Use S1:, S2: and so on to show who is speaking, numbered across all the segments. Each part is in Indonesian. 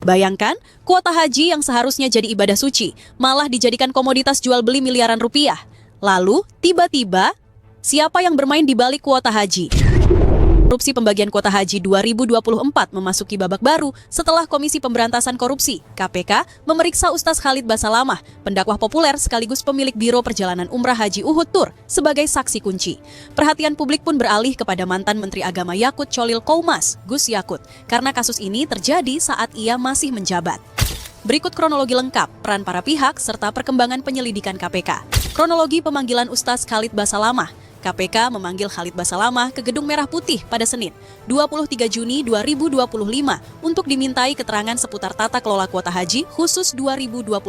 S1: Bayangkan, kuota haji yang seharusnya jadi ibadah suci, malah dijadikan komoditas jual beli miliaran rupiah. Lalu, tiba-tiba, siapa yang bermain di balik kuota haji? Korupsi pembagian kuota haji 2024 memasuki babak baru setelah Komisi Pemberantasan Korupsi (KPK) memeriksa Ustaz Khalid Basalamah, pendakwah populer sekaligus pemilik Biro Perjalanan Umrah Haji Uhud Tour, sebagai saksi kunci. Perhatian publik pun beralih kepada mantan Menteri Agama Yakut Cholil Qoumas, Gus Yakut, karena kasus ini terjadi saat ia masih menjabat. Berikut kronologi lengkap, peran para pihak, serta perkembangan penyelidikan KPK. Kronologi pemanggilan Ustaz Khalid Basalamah. KPK memanggil Khalid Basalamah ke Gedung Merah Putih pada Senin, 23 Juni 2025 untuk dimintai keterangan seputar tata kelola kuota haji khusus 2024.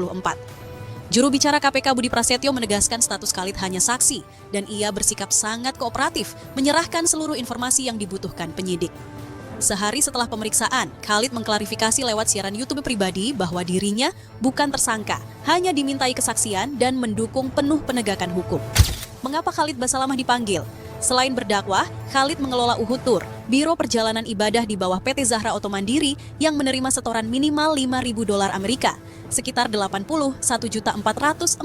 S1: Juru bicara KPK Budi Prasetyo menegaskan status Khalid hanya saksi dan ia bersikap sangat kooperatif menyerahkan seluruh informasi yang dibutuhkan penyidik. Sehari setelah pemeriksaan, Khalid mengklarifikasi lewat siaran YouTube pribadi bahwa dirinya bukan tersangka, hanya dimintai kesaksian dan mendukung penuh penegakan hukum. Mengapa Khalid Basalamah dipanggil? Selain berdakwah, Khalid mengelola Uhud Tour, biro perjalanan ibadah di bawah PT Zahra Auto Mandiri yang menerima setoran minimal $5.000 Amerika, sekitar 81.444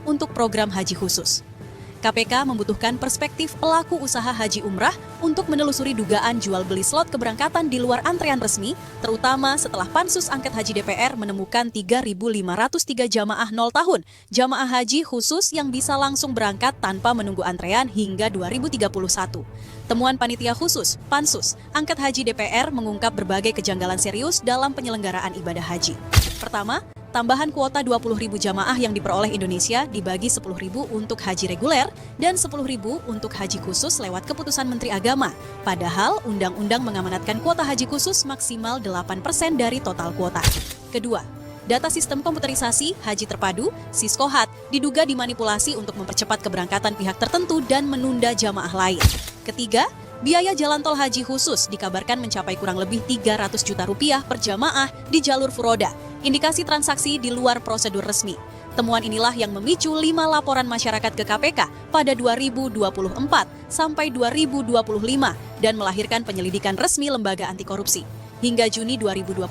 S1: untuk program haji khusus. KPK membutuhkan perspektif pelaku usaha haji umrah untuk menelusuri dugaan jual beli slot keberangkatan di luar antrean resmi, terutama setelah Pansus Angket Haji DPR menemukan 3.503 jamaah 0 tahun, jamaah haji khusus yang bisa langsung berangkat tanpa menunggu antrean hingga 2031. Temuan panitia khusus, Pansus, Angket Haji DPR mengungkap berbagai kejanggalan serius dalam penyelenggaraan ibadah haji. Pertama, tambahan kuota 20.000 jamaah yang diperoleh Indonesia dibagi 10.000 untuk haji reguler dan 10.000 untuk haji khusus lewat keputusan Menteri Agama. Padahal undang-undang mengamanatkan kuota haji khusus maksimal 8% dari total kuota. Kedua, data sistem komputerisasi haji terpadu, Siskohat, diduga dimanipulasi untuk mempercepat keberangkatan pihak tertentu dan menunda jamaah lain. Ketiga, biaya jalan tol haji khusus dikabarkan mencapai kurang lebih 300 juta rupiah per jamaah di jalur furoda. Indikasi transaksi di luar prosedur resmi. Temuan inilah yang memicu 5 laporan masyarakat ke KPK pada 2024 sampai 2025 dan melahirkan penyelidikan resmi lembaga anti korupsi. Hingga Juni 2025,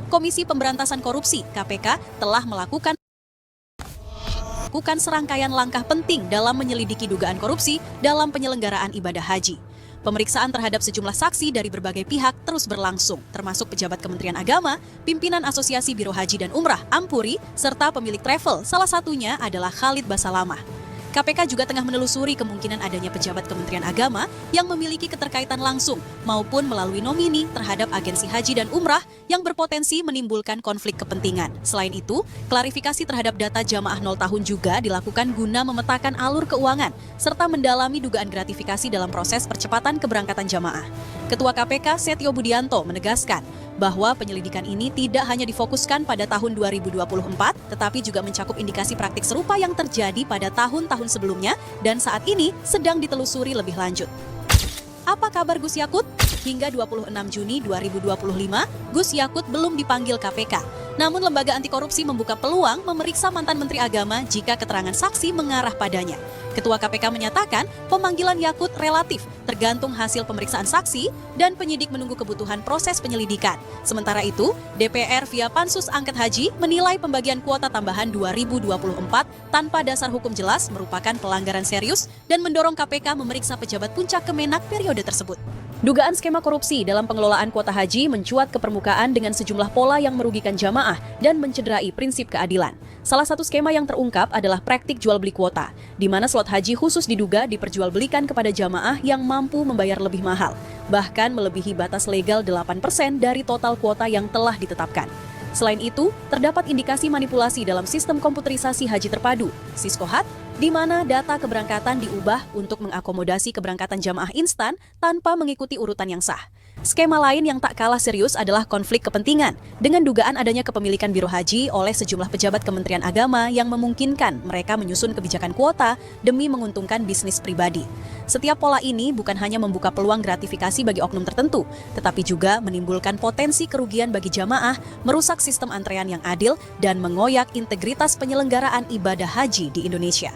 S1: Komisi Pemberantasan Korupsi (KPK) telah melakukan serangkaian langkah penting dalam menyelidiki dugaan korupsi dalam penyelenggaraan ibadah haji. Pemeriksaan terhadap sejumlah saksi dari berbagai pihak terus berlangsung, termasuk pejabat Kementerian Agama, pimpinan Asosiasi Biro Haji dan Umrah, Ampuri, serta pemilik travel, salah satunya adalah Khalid Basalamah. KPK juga tengah menelusuri kemungkinan adanya pejabat Kementerian Agama yang memiliki keterkaitan langsung maupun melalui nomini terhadap agensi haji dan umrah yang berpotensi menimbulkan konflik kepentingan. Selain itu, klarifikasi terhadap data jamaah 0 tahun juga dilakukan guna memetakan alur keuangan serta mendalami dugaan gratifikasi dalam proses percepatan keberangkatan jamaah. Ketua KPK Setio Budianto menegaskan bahwa penyelidikan ini tidak hanya difokuskan pada tahun 2024, tetapi juga mencakup indikasi praktik serupa yang terjadi pada tahun-tahun sebelumnya dan saat ini sedang ditelusuri lebih lanjut. Apa kabar Gus Yakut? Hingga 26 Juni 2025, Gus Yakut belum dipanggil KPK. Namun lembaga anti korupsi membuka peluang memeriksa mantan Menteri Agama jika keterangan saksi mengarah padanya. Ketua KPK menyatakan pemanggilan Yakut relatif tergantung hasil pemeriksaan saksi dan penyidik menunggu kebutuhan proses penyelidikan. Sementara itu, DPR via Pansus Angket Haji menilai pembagian kuota tambahan 2024 tanpa dasar hukum jelas merupakan pelanggaran serius dan mendorong KPK memeriksa pejabat puncak Kemenak periode tersebut. Dugaan skema korupsi dalam pengelolaan kuota haji mencuat ke permukaan dengan sejumlah pola yang merugikan jamaah dan mencederai prinsip keadilan. Salah satu skema yang terungkap adalah praktik jual beli kuota, di mana slot haji khusus diduga diperjualbelikan kepada jamaah yang mampu membayar lebih mahal, bahkan melebihi batas legal 8% dari total kuota yang telah ditetapkan. Selain itu, terdapat indikasi manipulasi dalam sistem komputerisasi haji terpadu, Siskohat, di mana data keberangkatan diubah untuk mengakomodasi keberangkatan jamaah instan tanpa mengikuti urutan yang sah. Skema lain yang tak kalah serius adalah konflik kepentingan, dengan dugaan adanya kepemilikan biro haji oleh sejumlah pejabat Kementerian Agama yang memungkinkan mereka menyusun kebijakan kuota demi menguntungkan bisnis pribadi. Setiap pola ini bukan hanya membuka peluang gratifikasi bagi oknum tertentu, tetapi juga menimbulkan potensi kerugian bagi jamaah, merusak sistem antrean yang adil, dan mengoyak integritas penyelenggaraan ibadah haji di Indonesia.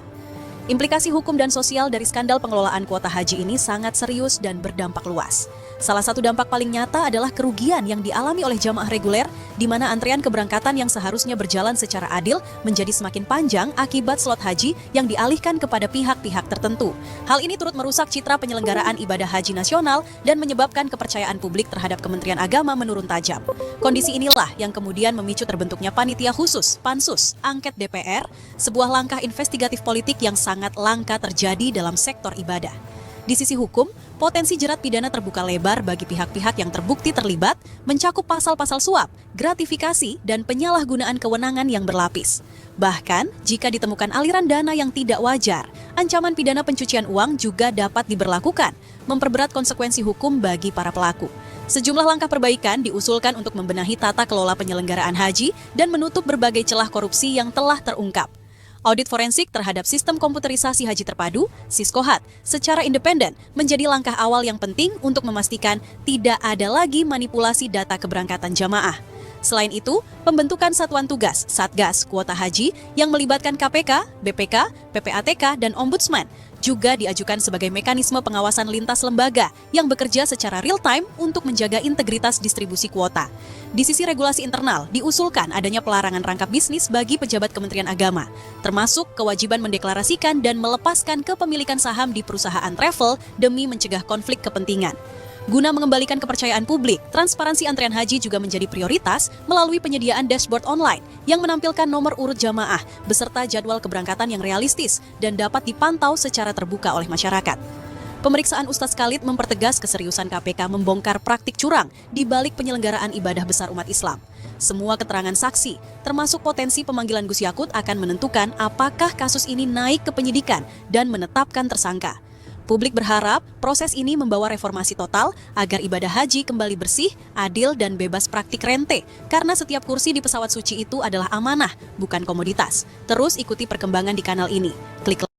S1: Implikasi hukum dan sosial dari skandal pengelolaan kuota haji ini sangat serius dan berdampak luas. Salah satu dampak paling nyata adalah kerugian yang dialami oleh jamaah reguler, di mana antrean keberangkatan yang seharusnya berjalan secara adil menjadi semakin panjang akibat slot haji yang dialihkan kepada pihak-pihak tertentu. Hal ini turut merusak citra penyelenggaraan ibadah haji nasional dan menyebabkan kepercayaan publik terhadap Kementerian Agama menurun tajam. Kondisi inilah yang kemudian memicu terbentuknya panitia khusus, Pansus, angket DPR, sebuah langkah investigatif politik yang sangat langka terjadi dalam sektor ibadah. Di sisi hukum, potensi jerat pidana terbuka lebar bagi pihak-pihak yang terbukti terlibat, mencakup pasal-pasal suap, gratifikasi, dan penyalahgunaan kewenangan yang berlapis. Bahkan, jika ditemukan aliran dana yang tidak wajar, ancaman pidana pencucian uang juga dapat diberlakukan, memperberat konsekuensi hukum bagi para pelaku. Sejumlah langkah perbaikan diusulkan untuk membenahi tata kelola penyelenggaraan haji dan menutup berbagai celah korupsi yang telah terungkap. Audit forensik terhadap sistem komputerisasi haji terpadu, Siskohat, secara independen menjadi langkah awal yang penting untuk memastikan tidak ada lagi manipulasi data keberangkatan jamaah. Selain itu, pembentukan satuan tugas Satgas Kuota Haji yang melibatkan KPK, BPK, PPATK, dan Ombudsman juga diajukan sebagai mekanisme pengawasan lintas lembaga yang bekerja secara real-time untuk menjaga integritas distribusi kuota. Di sisi regulasi internal, diusulkan adanya pelarangan rangkap bisnis bagi pejabat Kementerian Agama, termasuk kewajiban mendeklarasikan dan melepaskan kepemilikan saham di perusahaan travel demi mencegah konflik kepentingan. Guna mengembalikan kepercayaan publik, transparansi antrean haji juga menjadi prioritas melalui penyediaan dashboard online yang menampilkan nomor urut jamaah beserta jadwal keberangkatan yang realistis dan dapat dipantau secara terbuka oleh masyarakat. Pemeriksaan Ustadz Khalid mempertegas keseriusan KPK membongkar praktik curang di balik penyelenggaraan ibadah besar umat Islam. Semua keterangan saksi, termasuk potensi pemanggilan Gus Yakut, akan menentukan apakah kasus ini naik ke penyidikan dan menetapkan tersangka. Publik berharap proses ini membawa reformasi total agar ibadah haji kembali bersih, adil, dan bebas praktik rente. Karena setiap kursi di pesawat suci itu adalah amanah, bukan komoditas. Terus ikuti perkembangan di kanal ini. Klik